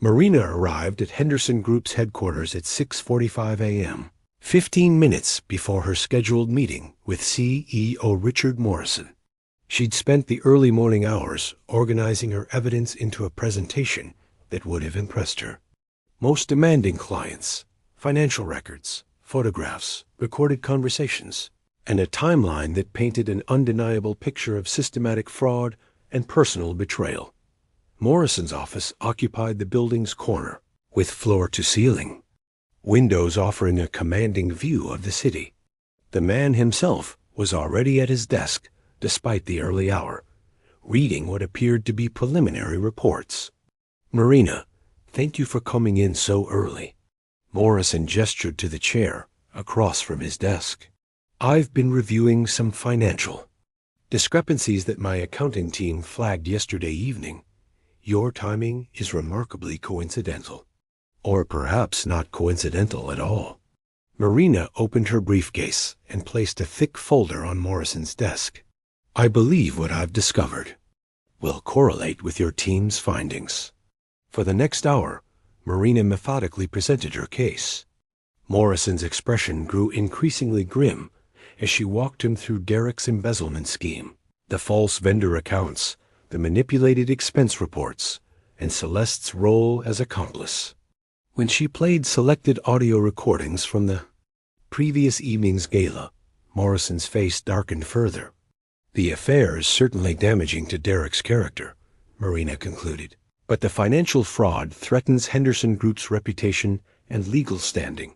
Marina arrived at Henderson Group's headquarters at 6:45 a.m., 15 minutes before her scheduled meeting with CEO Richard Morrison. She'd spent the early morning hours organizing her evidence into a presentation that would have impressed her. Most demanding clients, financial records, photographs, recorded conversations, and a timeline that painted an undeniable picture of systematic fraud and personal betrayal. Morrison's office occupied the building's corner, with floor-to-ceiling windows offering a commanding view of the city. The man himself was already at his desk, despite the early hour, reading what appeared to be preliminary reports. "Marina, thank you for coming in so early." Morrison gestured to the chair across from his desk. "I've been reviewing some financial discrepancies that my accounting team flagged yesterday evening. Your timing is remarkably coincidental. Or perhaps not coincidental at all." Marina opened her briefcase and placed a thick folder on Morrison's desk. "I believe what I've discovered will correlate with your team's findings." For the next hour, Marina methodically presented her case. Morrison's expression grew increasingly grim as she walked him through Derek's embezzlement scheme, the false vendor accounts, the manipulated expense reports, and Celeste's role as accomplice. When she played selected audio recordings from the previous evening's gala, Morrison's face darkened further. "The affair is certainly damaging to Derek's character," Marina concluded, "but the financial fraud threatens Henderson Group's reputation and legal standing.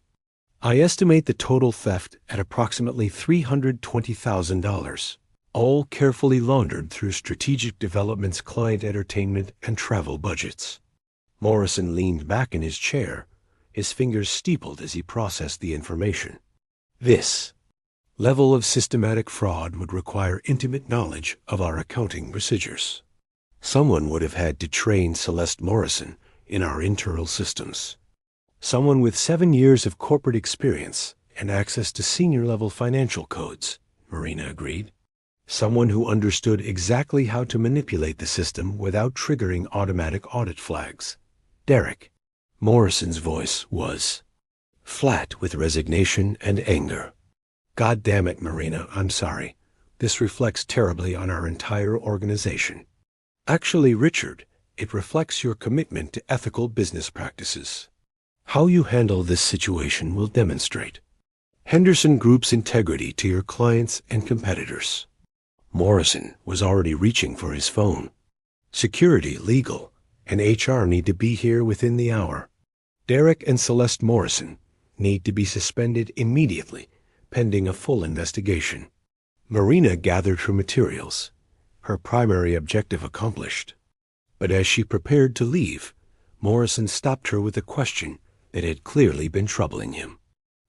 I estimate the total theft at approximately $320,000, all carefully laundered through Strategic Development's client entertainment and travel budgets." Morrison leaned back in his chair, his fingers steepled as he processed the information. "This level of systematic fraud would require intimate knowledge of our accounting procedures. Someone would have had to train Celeste Morrison in our internal systems. Someone with 7 years of corporate experience and access to senior-level financial codes," Marina agreed. "Someone who understood exactly how to manipulate the system without triggering automatic audit flags. Derek." Morrison's voice was flat with resignation and anger. "God damn it, Marina, I'm sorry. This reflects terribly on our entire organization. Actually, Richard, it reflects your commitment to ethical business practices. How you handle this situation will demonstrate Henderson Group's integrity to your clients and competitors." Morrison was already reaching for his phone. "Security, legal, and HR need to be here within the hour. Derek and Celeste Morrison need to be suspended immediately, pending a full investigation." Marina gathered her materials, her primary objective accomplished. But as she prepared to leave, Morrison stopped her with a question that had clearly been troubling him.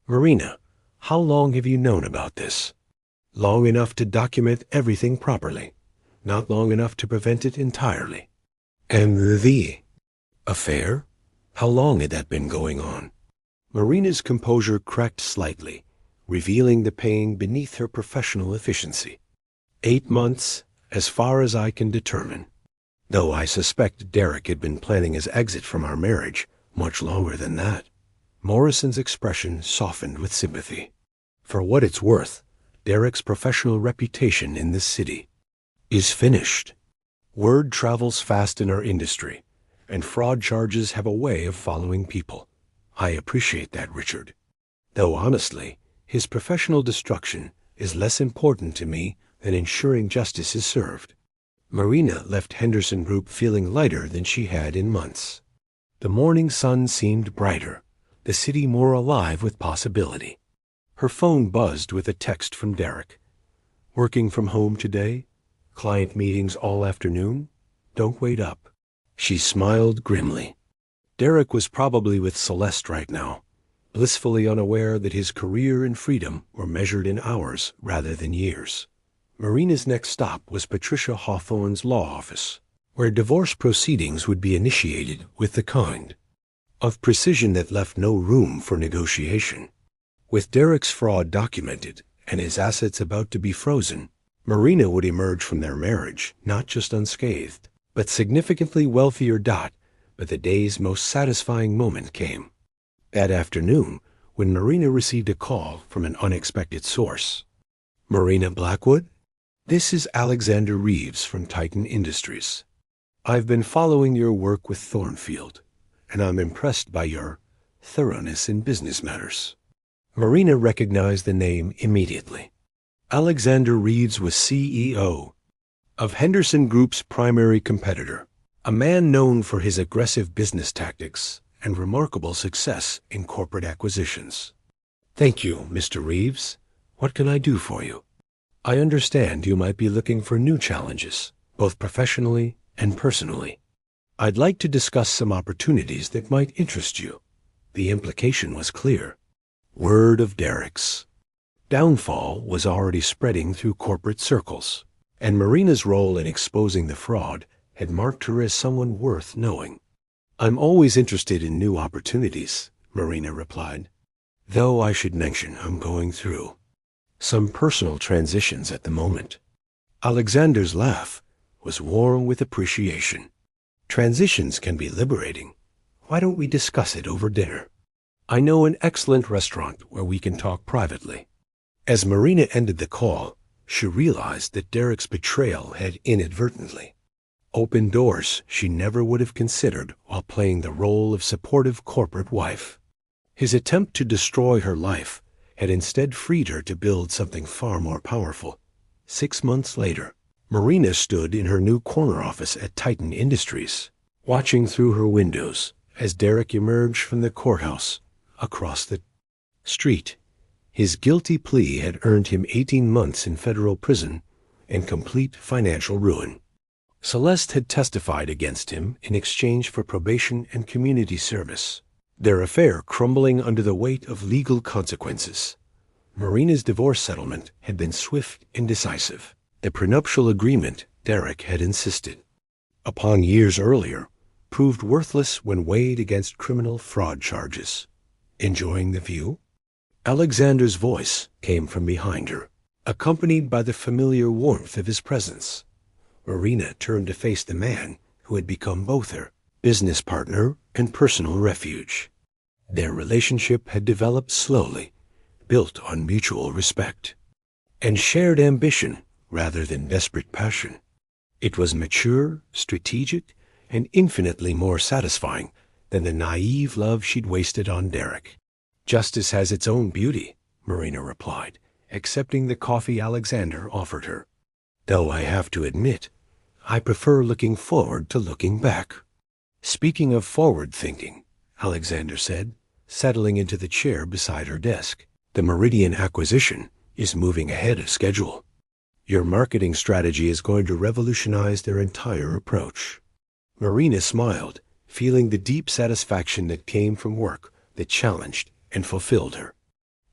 "Marina, how long have you known about this?" "Long enough to document everything properly, not long enough to prevent it entirely." "And the affair? How long had that been going on?" Marina's composure cracked slightly, revealing the pain beneath her professional efficiency. 8 months, as far as I can determine. Though I suspect Derek had been planning his exit from our marriage much longer than that." Morrison's expression softened with sympathy. "For what it's worth, Derek's professional reputation in this city is finished. Word travels fast in our industry, and fraud charges have a way of following people. I appreciate that, Richard. Though honestly, his professional destruction is less important to me than ensuring justice is served." Marina left Henderson Group feeling lighter than she had in months. The morning sun seemed brighter, the city more alive with possibility. Her phone buzzed with a text from Derek. "Working from home today? Client meetings all afternoon? Don't wait up." She smiled grimly. Derek was probably with Celeste right now, blissfully unaware that his career and freedom were measured in hours rather than years. Marina's next stop was Patricia Hawthorne's law office, where divorce proceedings would be initiated with the kind of precision that left no room for negotiation. With Derek's fraud documented and his assets about to be frozen, Marina would emerge from their marriage not just unscathed, but significantly wealthier. But the day's most satisfying moment came. That afternoon, when Marina received a call from an unexpected source. "Marina Blackwood? This is Alexander Reeves from Titan Industries. I've been following your work with Thornfield, and I'm impressed by your thoroughness in business matters." Marina recognized the name immediately. Alexander Reeves was CEO of Henderson Group's primary competitor, a man known for his aggressive business tactics and remarkable success in corporate acquisitions. "Thank you, Mr. Reeves. What can I do for you? I understand you might be looking for new challenges, both professionally and personally. I'd like to discuss some opportunities that might interest you." The implication was clear. Word of Derek's downfall was already spreading through corporate circles, and Marina's role in exposing the fraud had marked her as someone worth knowing. "I'm always interested in new opportunities," Marina replied, "though I should mention I'm going through some personal transitions at the moment." Alexander's laugh was warm with appreciation. "Transitions can be liberating. Why don't we discuss it over dinner? I know an excellent restaurant where we can talk privately." As Marina ended the call, she realized that Derek's betrayal had inadvertently opened doors she never would have considered while playing the role of supportive corporate wife. His attempt to destroy her life had instead freed her to build something far more powerful. 6 months later, Marina stood in her new corner office at Titan Industries, watching through her windows as Derek emerged from the courthouse across the street. His guilty plea had earned him 18 months in federal prison and complete financial ruin. Celeste had testified against him in exchange for probation and community service, their affair crumbling under the weight of legal consequences. Marina's divorce settlement had been swift and decisive, the prenuptial agreement Derek had insisted upon years earlier proved worthless when weighed against criminal fraud charges. "Enjoying the view?" Alexander's voice came from behind her, accompanied by the familiar warmth of his presence. Marina turned to face the man who had become both her business partner and personal refuge. Their relationship had developed slowly, built on mutual respect and shared ambition rather than desperate passion. It was mature, strategic, and infinitely more satisfying than the naive love she'd wasted on Derek. "Justice has its own beauty," Marina replied, accepting the coffee Alexander offered her. "Though I have to admit, I prefer looking forward to looking back." "Speaking of forward thinking," Alexander said, settling into the chair beside her desk, "the Meridian acquisition is moving ahead of schedule. Your marketing strategy is going to revolutionize their entire approach." Marina smiled, feeling the deep satisfaction that came from work that challenged and fulfilled her.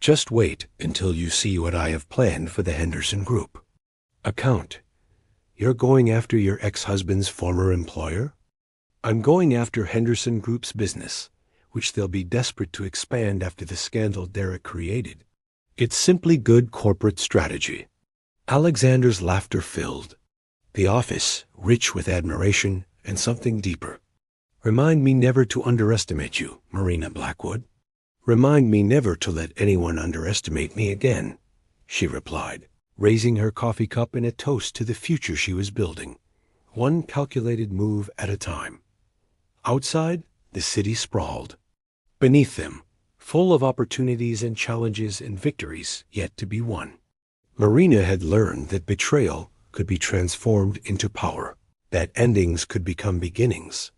"Just wait until you see what I have planned for the Henderson Group." "Account. You're going after your ex-husband's former employer?" "I'm going after Henderson Group's business, which they'll be desperate to expand after the scandal Derek created. It's simply good corporate strategy." Alexander's laughter filled the office, rich with admiration and something deeper. "Remind me never to underestimate you, Marina Blackwood. Remind me never to let anyone underestimate me again," she replied, raising her coffee cup in a toast to the future she was building, one calculated move at a time. Outside, the city sprawled. Beneath them, full of opportunities and challenges and victories yet to be won. Marina had learned that betrayal could be transformed into power, that endings could become beginnings,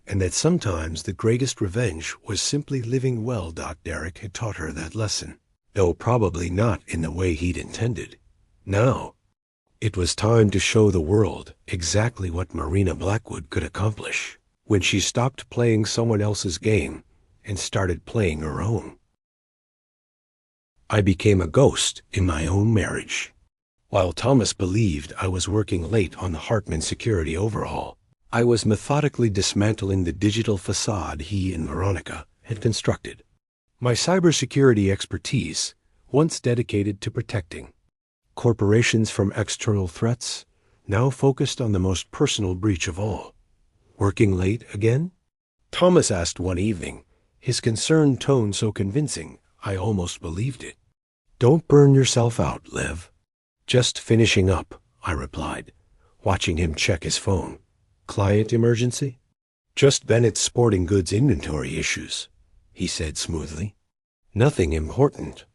and that sometimes the greatest revenge was simply living well. Derek had taught her that lesson, though probably not in the way he'd intended. Now, it was time to show the world exactly what Marina Blackwood could accomplish when she stopped playing someone else's game and started playing her own. "I became a ghost in my own marriage. While Thomas believed I was working late on the Hartman security overhaul, I was methodically dismantling the digital facade he and Veronica had constructed. My cybersecurity expertise, once dedicated to protecting corporations from external threats, now focused on the most personal breach of all. Working late again? Thomas asked one evening, his concerned tone so convincing I almost believed it. Don't burn yourself out, Liv. Just finishing up, I replied, watching him check his phone. Client emergency? Just Bennett's sporting goods inventory issues, he said smoothly. Nothing important.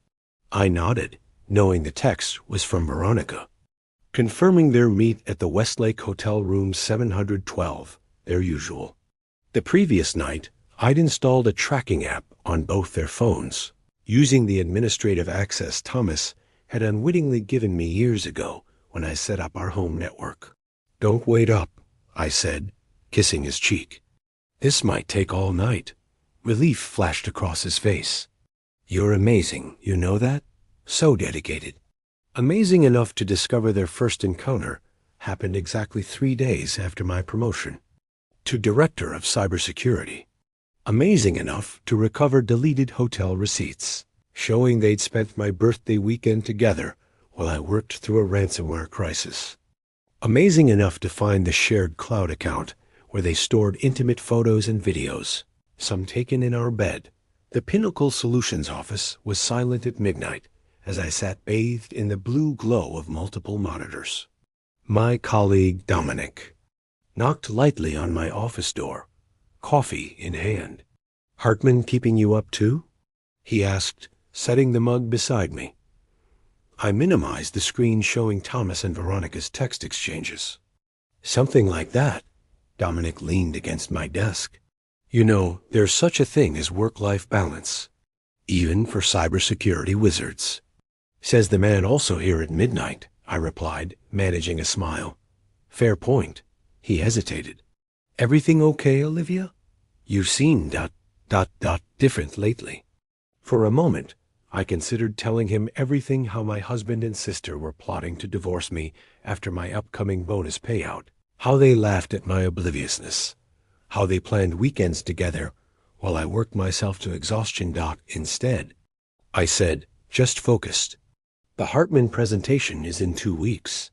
I nodded, knowing the text was from Veronica, confirming their meet at the Westlake Hotel room 712, their usual. The previous night, I'd installed a tracking app on both their phones, using the administrative access Thomas had unwittingly given me years ago when I set up our home network. Don't wait up, I said, kissing his cheek. This might take all night. Relief flashed across his face. You're amazing, you know that? So dedicated. Amazing enough to discover their first encounter happened exactly 3 days after my promotion to Director of Cybersecurity. Amazing enough to recover deleted hotel receipts, showing they'd spent my birthday weekend together while I worked through a ransomware crisis. Amazing enough to find the shared cloud account where they stored intimate photos and videos, some taken in our bed. The Pinnacle Solutions office was silent at midnight as I sat bathed in the blue glow of multiple monitors. My colleague Dominic knocked lightly on my office door, coffee in hand. Hartman keeping you up too? He asked, setting the mug beside me. I minimized the screen showing Thomas and Veronica's text exchanges. Something like that. Dominic leaned against my desk. You know, there's such a thing as work-life balance, even for cybersecurity wizards. Says the man also here at midnight, I replied, managing a smile. Fair point. He hesitated. Everything okay, Olivia? You seem different lately. For a moment, I considered telling him everything how my husband and sister were plotting to divorce me after my upcoming bonus payout, how they laughed at my obliviousness, how they planned weekends together while I worked myself to exhaustion. Instead, I said, just focused. The Hartman presentation is in 2 weeks.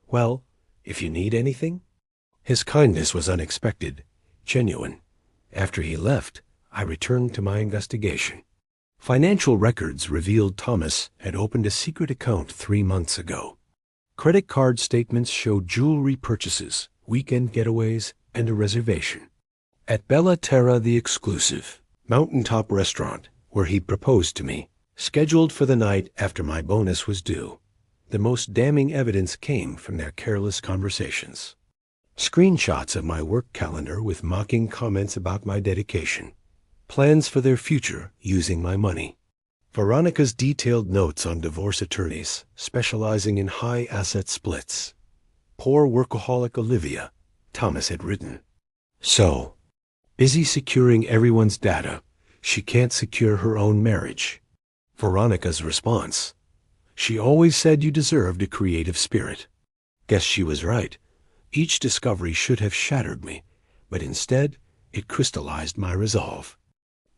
Well, if you need anything. His kindness was unexpected, genuine. After he left, I returned to my investigation. Financial records revealed Thomas had opened a secret account 3 months ago. Credit card statements showed jewelry purchases, weekend getaways, and a reservation at Bella Terra the Exclusive, mountaintop restaurant where he proposed to me, scheduled for the night after my bonus was due. The most damning evidence came from their careless conversations. Screenshots of my work calendar with mocking comments about my dedication, plans for their future using my money. Veronica's detailed notes on divorce attorneys specializing in high asset splits. Poor workaholic Olivia, Thomas had written. So, busy securing everyone's data, she can't secure her own marriage. Veronica's response. She always said you deserved a creative spirit. Guess she was right. Each discovery should have shattered me, but instead, it crystallized my resolve.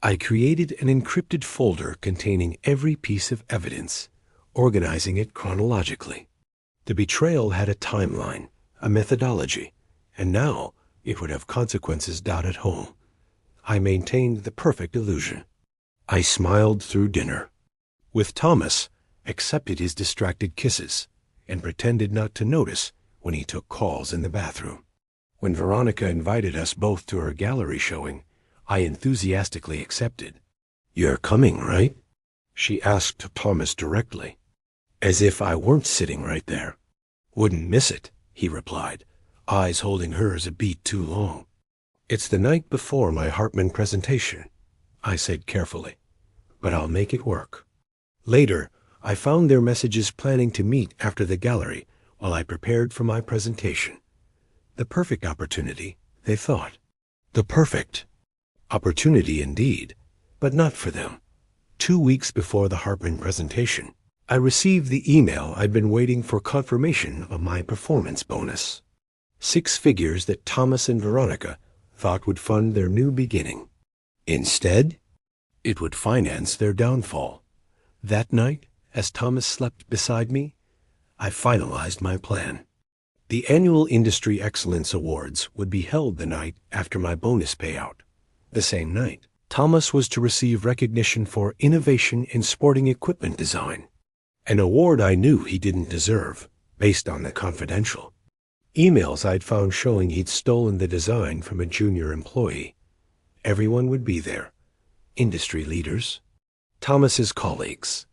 I created an encrypted folder containing every piece of evidence, organizing it chronologically. The betrayal had a timeline, a methodology, and now it would have consequences. At home, I maintained the perfect illusion. I smiled through dinner. With Thomas, accepted his distracted kisses, and pretended not to notice when he took calls in the bathroom. When Veronica invited us both to her gallery showing, I enthusiastically accepted. You're coming, right? She asked Thomas directly, as if I weren't sitting right there. Wouldn't miss it, he replied, eyes holding hers a beat too long. It's the night before my Hartman presentation, I said carefully, but I'll make it work. Later, I found their messages planning to meet after the gallery while I prepared for my presentation. The perfect opportunity, they thought. The perfect opportunity indeed, but not for them. 2 weeks before the Hartman presentation, I received the email I'd been waiting for confirmation of my performance bonus. 6 figures that Thomas and Veronica thought would fund their new beginning. Instead, it would finance their downfall. That night, as Thomas slept beside me, I finalized my plan. The annual Industry Excellence Awards would be held the night after my bonus payout. The same night, Thomas was to receive recognition for innovation in sporting equipment design, an award I knew he didn't deserve, based on the confidential emails I'd found showing he'd stolen the design from a junior employee. Everyone would be there. Industry leaders, Thomas's colleagues,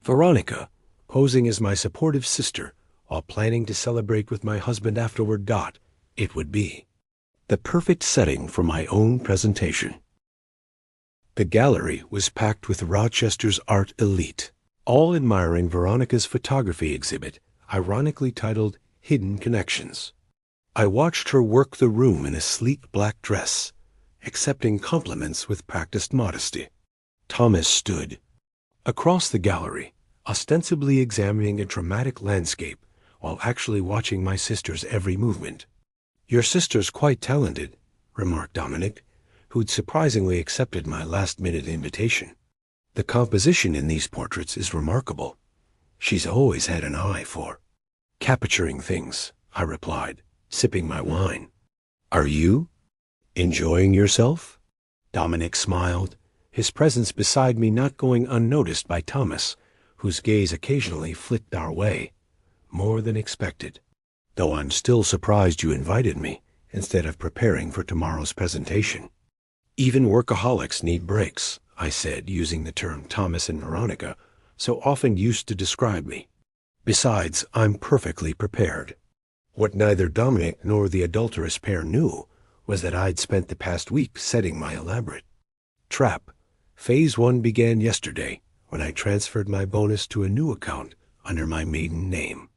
Veronica, posing as my supportive sister, while planning to celebrate with my husband afterward. It would be the perfect setting for my own presentation. The gallery was packed with Rochester's art elite, all admiring Veronica's photography exhibit, ironically titled Hidden Connections. I watched her work the room in a sleek black dress, accepting compliments with practiced modesty. Thomas stood across the gallery, ostensibly examining a dramatic landscape while actually watching my sister's every movement. "Your sister's quite talented," remarked Dominic, who'd surprisingly accepted my last-minute invitation. "The composition in these portraits is remarkable. She's always had an eye for capturing things," I replied, sipping my wine. "Are you enjoying yourself?" Dominic smiled, his presence beside me not going unnoticed by Thomas, whose gaze occasionally flicked our way, more than expected. "Though I'm still surprised you invited me, instead of preparing for tomorrow's presentation." "Even workaholics need breaks," I said, using the term Thomas and Veronica so often used to describe me. "Besides, I'm perfectly prepared." What neither Dominic nor the adulterous pair knew was that I'd spent the past week setting my elaborate trap. Phase 1 began yesterday, when I transferred my bonus to a new account under my maiden name.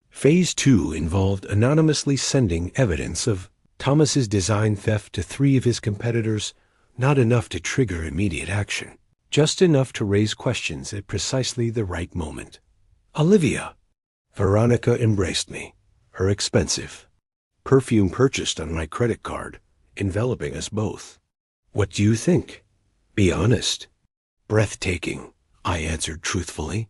Phase 2 involved anonymously sending evidence of Thomas's design theft to 3 of his competitors, not enough to trigger immediate action, just enough to raise questions at precisely the right moment. "Olivia!" Veronica embraced me, her expensive perfume purchased on my credit card, enveloping us both. "What do you think? Be honest." "Breathtaking," I answered truthfully.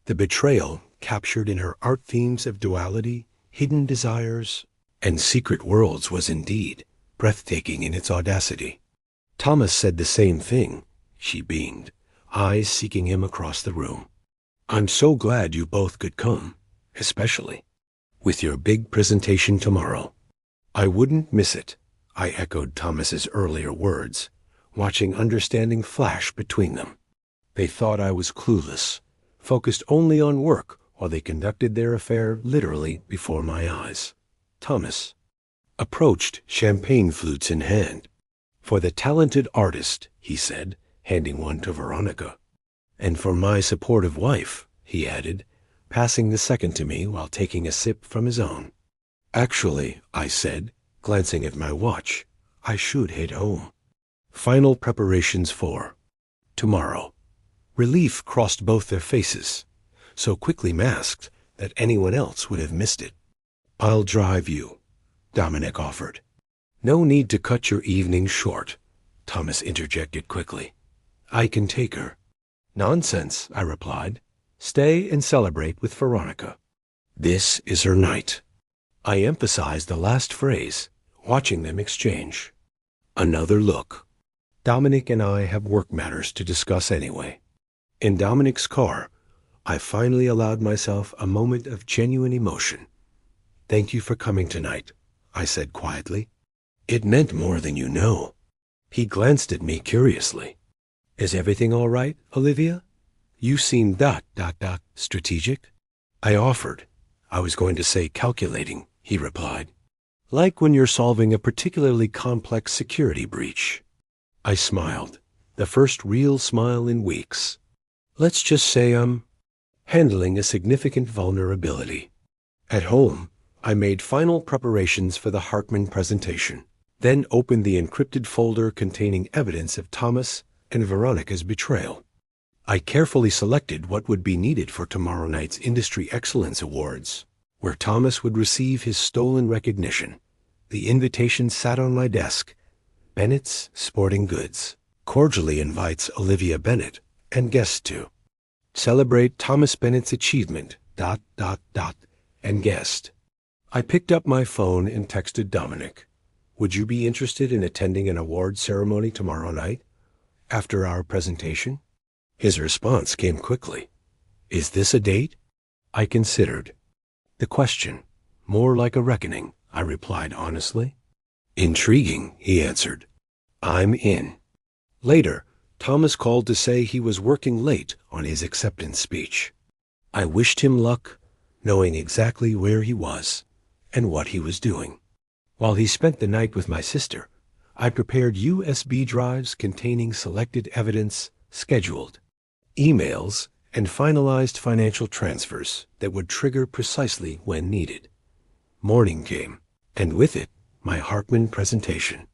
The betrayal, captured in her art themes of duality, hidden desires, and secret worlds, was indeed breathtaking in its audacity. Thomas said the same thing, she beamed, eyes seeking him across the room. "I'm so glad you both could come, especially with your big presentation tomorrow." "I wouldn't miss it," I echoed Thomas's earlier words, watching understanding flash between them. They thought I was clueless, focused only on work while they conducted their affair literally before my eyes. Thomas approached, champagne flutes in hand. "For the talented artist," he said, handing one to Veronica. "And for my supportive wife," he added, passing the second to me while taking a sip from his own. "Actually," I said, glancing at my watch, "I should head home." Final preparations for tomorrow. Relief crossed both their faces, so quickly masked that anyone else would have missed it. "I'll drive you," Dominic offered. "No need to cut your evening short," Thomas interjected quickly. "I can take her." "Nonsense," I replied. "Stay and celebrate with Veronica. This is her night." I emphasized the last phrase, watching them exchange another look. Dominic and I have work matters to discuss anyway. In Dominic's car, I finally allowed myself a moment of genuine emotion. "Thank you for coming tonight," I said quietly. "It meant more than you know." He glanced at me curiously. "Is everything all right, Olivia? You seem strategic." I offered. "I was going to say calculating," he replied. "Like when you're solving a particularly complex security breach." I smiled, the first real smile in weeks. "Let's just say I'm handling a significant vulnerability." At home, I made final preparations for the Hartman presentation, then opened the encrypted folder containing evidence of Thomas and Veronica's betrayal. I carefully selected what would be needed for tomorrow night's Industry Excellence Awards, where Thomas would receive his stolen recognition. The invitation sat on my desk. Bennett's Sporting Goods cordially invites Olivia Bennett and guests to celebrate Thomas Bennett's achievement, and guest. I picked up my phone and texted Dominic. Would you be interested in attending an award ceremony tomorrow night, after our presentation? His response came quickly. Is this a date? I considered the question. More like a reckoning, I replied honestly. Intriguing, he answered. I'm in. Later, Thomas called to say he was working late on his acceptance speech. I wished him luck, knowing exactly where he was and what he was doing. While he spent the night with my sister, I prepared USB drives containing selected evidence, scheduled emails, and finalized financial transfers that would trigger precisely when needed. Morning came, and with it, my Hartman presentation.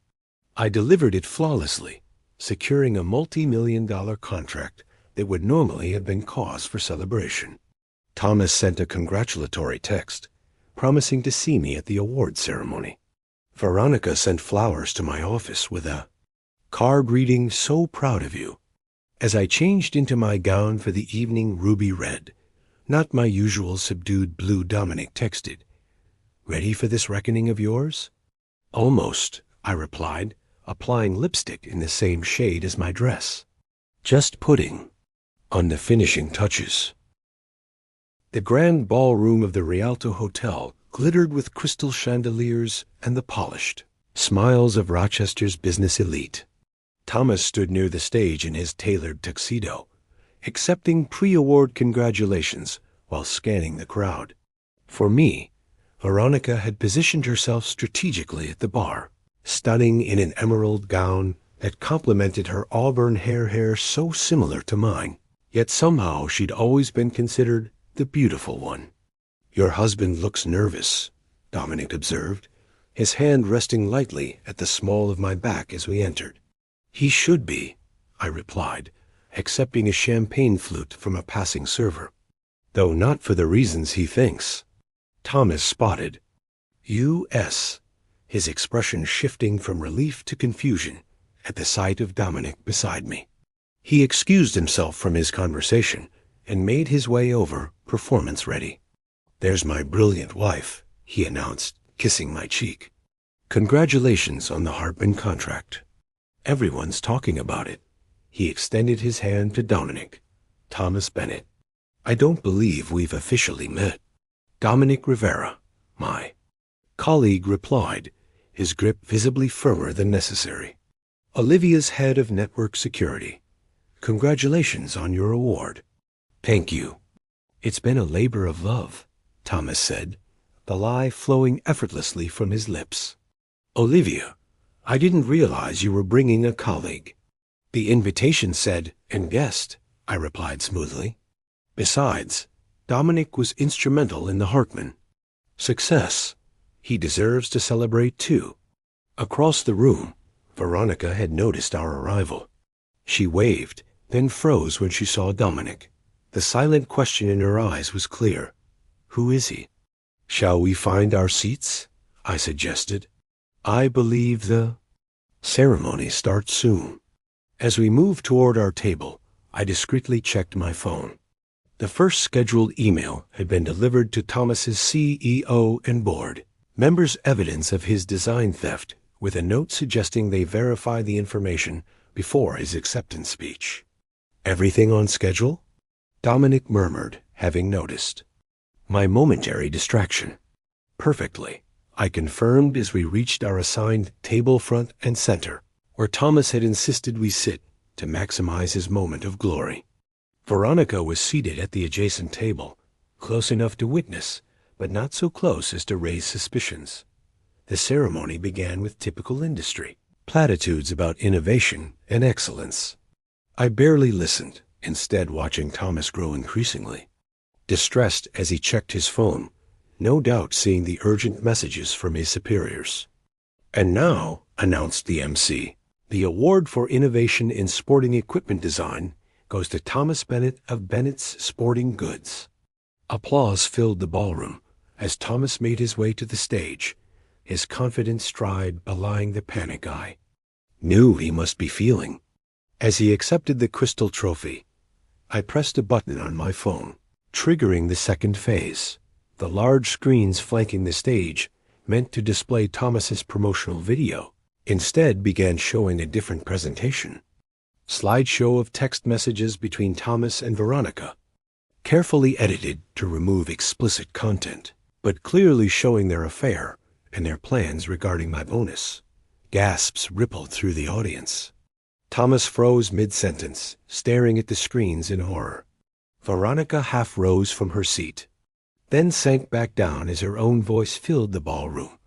I delivered it flawlessly, securing a multi-million-dollar contract that would normally have been cause for celebration. Thomas sent a congratulatory text, promising to see me at the award ceremony. Veronica sent flowers to my office with a card reading, "So proud of you." As I changed into my gown for the evening ruby red, not my usual subdued blue, Dominic texted, "Ready for this reckoning of yours?" "Almost," I replied, applying lipstick in the same shade as my dress. Just putting on the finishing touches. The grand ballroom of the Rialto Hotel glittered with crystal chandeliers and the polished smiles of Rochester's business elite. Thomas stood near the stage in his tailored tuxedo, accepting pre-award congratulations while scanning the crowd. For me, Veronica had positioned herself strategically at the bar, stunning in an emerald gown that complemented her auburn hair so similar to mine. Yet somehow she'd always been considered the beautiful one. "Your husband looks nervous," Dominic observed, his hand resting lightly at the small of my back as we entered. "He should be," I replied, accepting a champagne flute from a passing server. "Though not for the reasons he thinks." Thomas spotted U.S., his expression shifting from relief to confusion at the sight of Dominic beside me. He excused himself from his conversation and made his way over, performance ready. "There's my brilliant wife," he announced, kissing my cheek. "Congratulations on the Hartman contract. Everyone's talking about it." He extended his hand to Dominic. "Thomas Bennett. I don't believe we've officially met." "Dominic Rivera," my colleague replied, his grip visibly firmer than necessary. "Olivia's head of network security. Congratulations on your award." "Thank you. It's been a labor of love," Thomas said, the lie flowing effortlessly from his lips. "Olivia, I didn't realize you were bringing a colleague." "The invitation said, and guest," I replied smoothly. Besides, Dominic was instrumental in the Hartman success. He deserves to celebrate too. Across the room, Veronica had noticed our arrival. She waved, then froze when she saw Dominic. The silent question in her eyes was clear. Who is he? "Shall we find our seats?" I suggested. "I believe the ceremony starts soon." As we moved toward our table, I discreetly checked my phone. The first scheduled email had been delivered to Thomas's CEO and board, members evidence of his design theft, with a note suggesting they verify the information before his acceptance speech. "Everything on schedule?" Dominic murmured, having noticed my momentary distraction. "Perfectly," I confirmed as we reached our assigned table front and center, where Thomas had insisted we sit to maximize his moment of glory. Veronica was seated at the adjacent table, close enough to witness, but not so close as to raise suspicions. The ceremony began with typical industry platitudes about innovation and excellence. I barely listened, instead watching Thomas grow increasingly distressed as he checked his phone, no doubt seeing the urgent messages from his superiors. "And now," announced the MC, "the award for innovation in sporting equipment design goes to Thomas Bennett of Bennett's Sporting Goods." Applause filled the ballroom as Thomas made his way to the stage, his confident stride belying the panic I knew he must be feeling. As he accepted the crystal trophy, I pressed a button on my phone, triggering the second phase. The large screens flanking the stage meant to display Thomas's promotional video, instead began showing a different presentation. Slideshow of text messages between Thomas and Veronica, carefully edited to remove explicit content, but clearly showing their affair and their plans regarding my bonus. Gasps rippled through the audience. Thomas froze mid-sentence, staring at the screens in horror. Veronica half rose from her seat, then sank back down as her own voice filled the ballroom.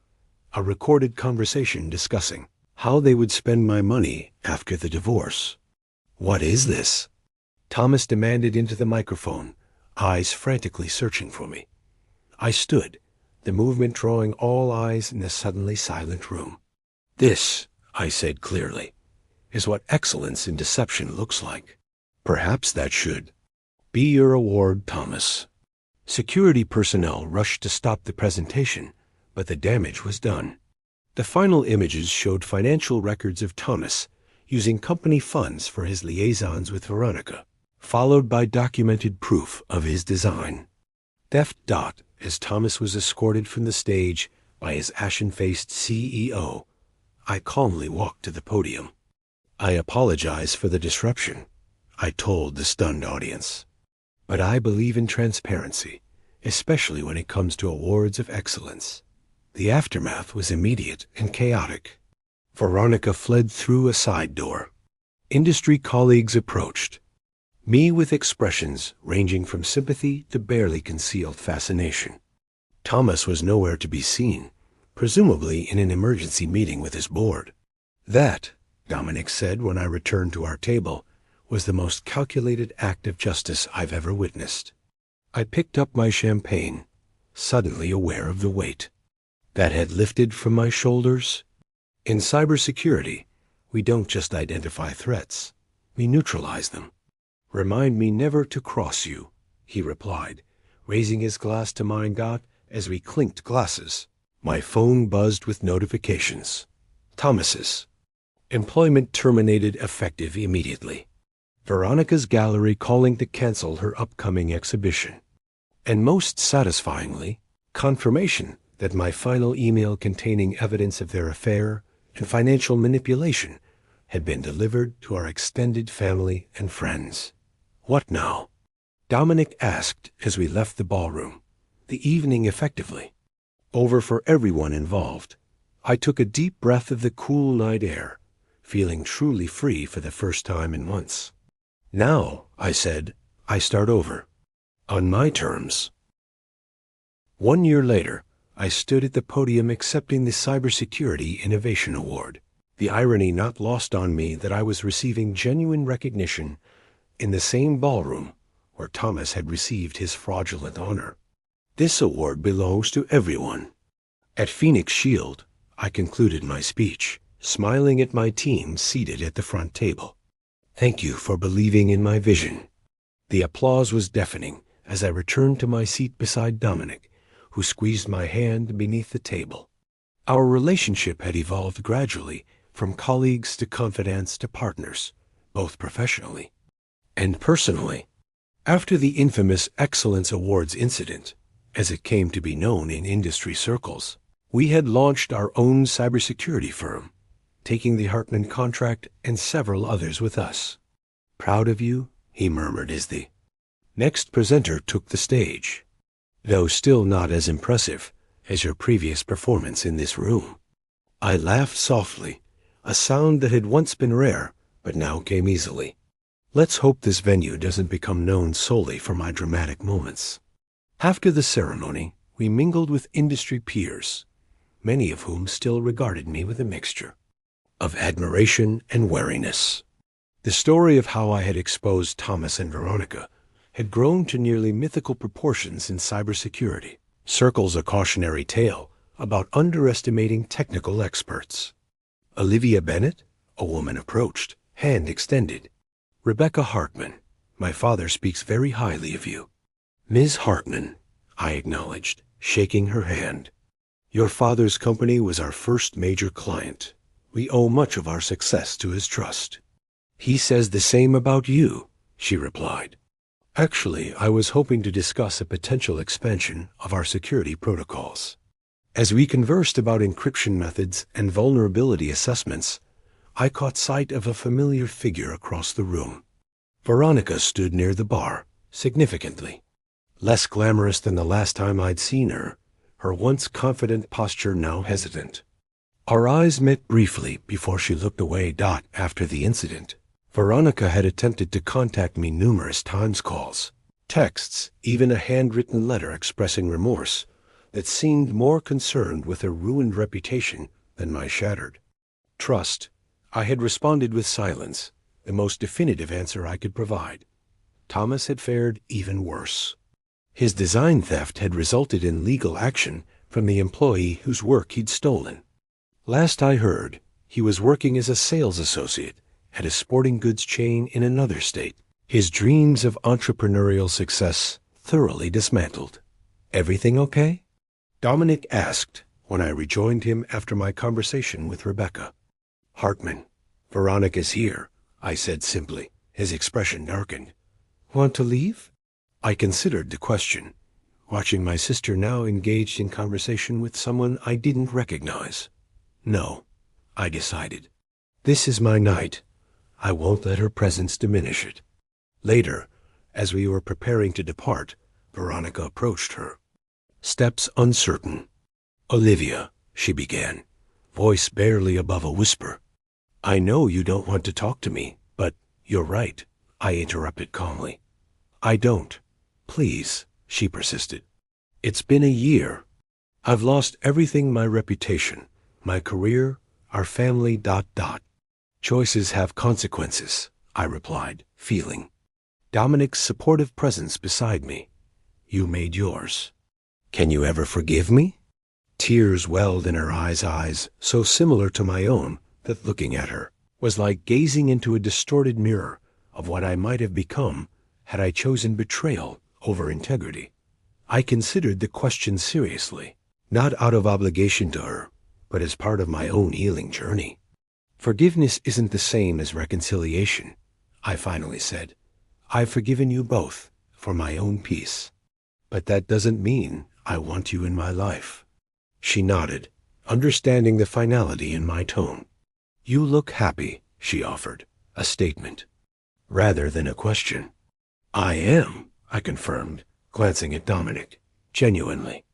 A recorded conversation discussing how they would spend my money after the divorce. "What is this?" Thomas demanded into the microphone, eyes frantically searching for me. I stood, the movement drawing all eyes in the suddenly silent room. "This," I said clearly, "is what excellence in deception looks like. Perhaps that should be your award, Thomas." Security personnel rushed to stop the presentation, but the damage was done. The final images showed financial records of Thomas using company funds for his liaisons with Veronica, followed by documented proof of his design. Theft. As Thomas was escorted from the stage by his ashen-faced CEO, I calmly walked to the podium. "I apologize for the disruption," I told the stunned audience. "But I believe in transparency, especially when it comes to awards of excellence." The aftermath was immediate and chaotic. Veronica fled through a side door. Industry colleagues approached me with expressions ranging from sympathy to barely concealed fascination. Thomas was nowhere to be seen, presumably in an emergency meeting with his board. "That," Dominic said when I returned to our table, "was the most calculated act of justice I've ever witnessed." I picked up my champagne, suddenly aware of the weight that had lifted from my shoulders. In cybersecurity, we don't just identify threats, we neutralize them. "Remind me never to cross you," he replied, raising his glass to mine. As we clinked glasses, my phone buzzed with notifications. Thomas's employment terminated effective immediately. Veronica's gallery calling to cancel her upcoming exhibition. And most satisfyingly, confirmation that my final email containing evidence of their affair and financial manipulation had been delivered to our extended family and friends. "What now?" Dominic asked as we left the ballroom. The evening effectively over for everyone involved. I took a deep breath of the cool night air, feeling truly free for the first time in months. "Now," I said, "I start over. On my terms." 1 year later, I stood at the podium accepting the Cybersecurity Innovation Award, the irony not lost on me that I was receiving genuine recognition in the same ballroom where Thomas had received his fraudulent honor. This award belongs to everyone. At Phoenix Shield, I concluded my speech, smiling at my team seated at the front table. "Thank you for believing in my vision." The applause was deafening as I returned to my seat beside Dominic, who squeezed my hand beneath the table. Our relationship had evolved gradually from colleagues to confidants to partners, both professionally and personally. After the infamous Excellence Awards incident, as it came to be known in industry circles, we had launched our own cybersecurity firm, taking the Hartman contract and several others with us. "Proud of you," he murmured as the next presenter took the stage, "though still not as impressive as your previous performance in this room." I laughed softly, a sound that had once been rare but now came easily. Let's hope this venue doesn't become known solely for my dramatic moments. After the ceremony, we mingled with industry peers, many of whom still regarded me with a mixture of admiration and wariness. The story of how I had exposed Thomas and Veronica had grown to nearly mythical proportions in cybersecurity, circles a cautionary tale about underestimating technical experts. "Olivia Bennett?" a woman approached, hand extended. "Rebecca Hartman, my father speaks very highly of you." "Ms. Hartman," I acknowledged, shaking her hand. "Your father's company was our first major client. We owe much of our success to his trust." "He says the same about you," she replied. "Actually, I was hoping to discuss a potential expansion of our security protocols." As we conversed about encryption methods and vulnerability assessments, I caught sight of a familiar figure across the room. Veronica stood near the bar, significantly. Less glamorous than the last time I'd seen her, her once confident posture now hesitant. Our eyes met briefly before she looked away. After the incident, Veronica had attempted to contact me numerous times, calls, texts, even a handwritten letter expressing remorse that seemed more concerned with her ruined reputation than my shattered trust. I had responded with silence, the most definitive answer I could provide. Thomas had fared even worse. His design theft had resulted in legal action from the employee whose work he'd stolen. Last I heard, he was working as a sales associate at a sporting goods chain in another state, his dreams of entrepreneurial success thoroughly dismantled. "Everything okay?" Dominic asked when I rejoined him after my conversation with Rebecca. "Hartman, Veronica's here," I said simply, his expression darkened. "Want to leave?" I considered the question, watching my sister now engaged in conversation with someone I didn't recognize. No, I decided. This is my night. I won't let her presence diminish it. Later, as we were preparing to depart, Veronica approached her. Steps uncertain. "Olivia," she began, voice barely above a whisper. "I know you don't want to talk to me, but you're right," I interrupted calmly. "I don't. Please," she persisted. "It's been a year. I've lost everything, my reputation, my career, our family, ... Choices have consequences," I replied, feeling Dominic's supportive presence beside me. "You made yours. Can you ever forgive me?" Tears welled in her eyes so similar to my own that looking at her was like gazing into a distorted mirror of what I might have become had I chosen betrayal over integrity. I considered the question seriously, not out of obligation to her, but as part of my own healing journey. "Forgiveness isn't the same as reconciliation," I finally said. "I've forgiven you both for my own peace. But that doesn't mean I want you in my life." She nodded, understanding the finality in my tone. "You look happy," she offered, a statement, rather than a question. "I am," I confirmed, glancing at Dominic, genuinely.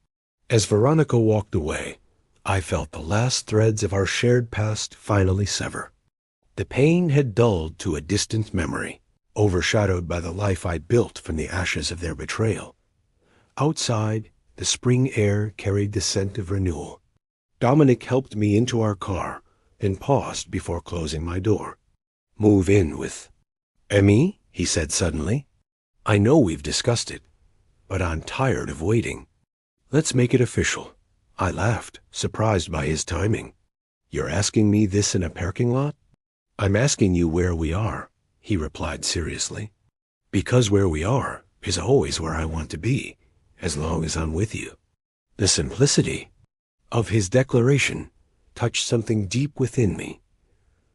As Veronica walked away, I felt the last threads of our shared past finally sever. The pain had dulled to a distant memory, overshadowed by the life I'd built from the ashes of their betrayal. Outside, the spring air carried the scent of renewal. Dominic helped me into our car, then paused before closing my door. "Move in with Emmy," he said suddenly. "I know we've discussed it, but I'm tired of waiting. Let's make it official." I laughed, surprised by his timing. "You're asking me this in a parking lot?" "I'm asking you where we are," he replied seriously. "Because where we are is always where I want to be, as long as I'm with you." The simplicity of his declaration touched something deep within me,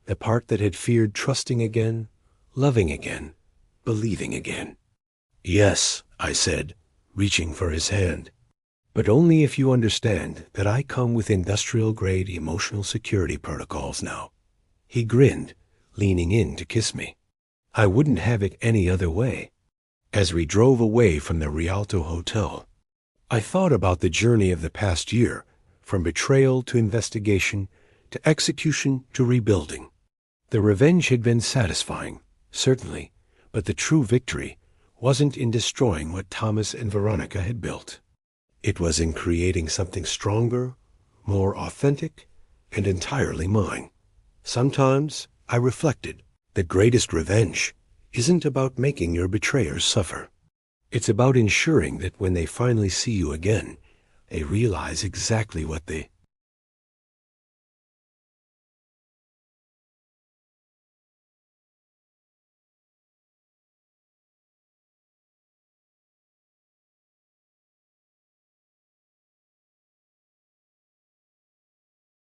the part that had feared trusting again, loving again, believing again. "Yes," I said, reaching for his hand. "But only if you understand that I come with industrial-grade emotional security protocols now." He grinned, leaning in to kiss me. "I wouldn't have it any other way." As we drove away from the Rialto Hotel, I thought about the journey of the past year, from betrayal to investigation to execution to rebuilding. The revenge had been satisfying, certainly, but the true victory wasn't in destroying what Thomas and Veronica had built. It was in creating something stronger, more authentic, and entirely mine. Sometimes, I reflected, the greatest revenge isn't about making your betrayers suffer. It's about ensuring that when they finally see you again, they realize exactly what the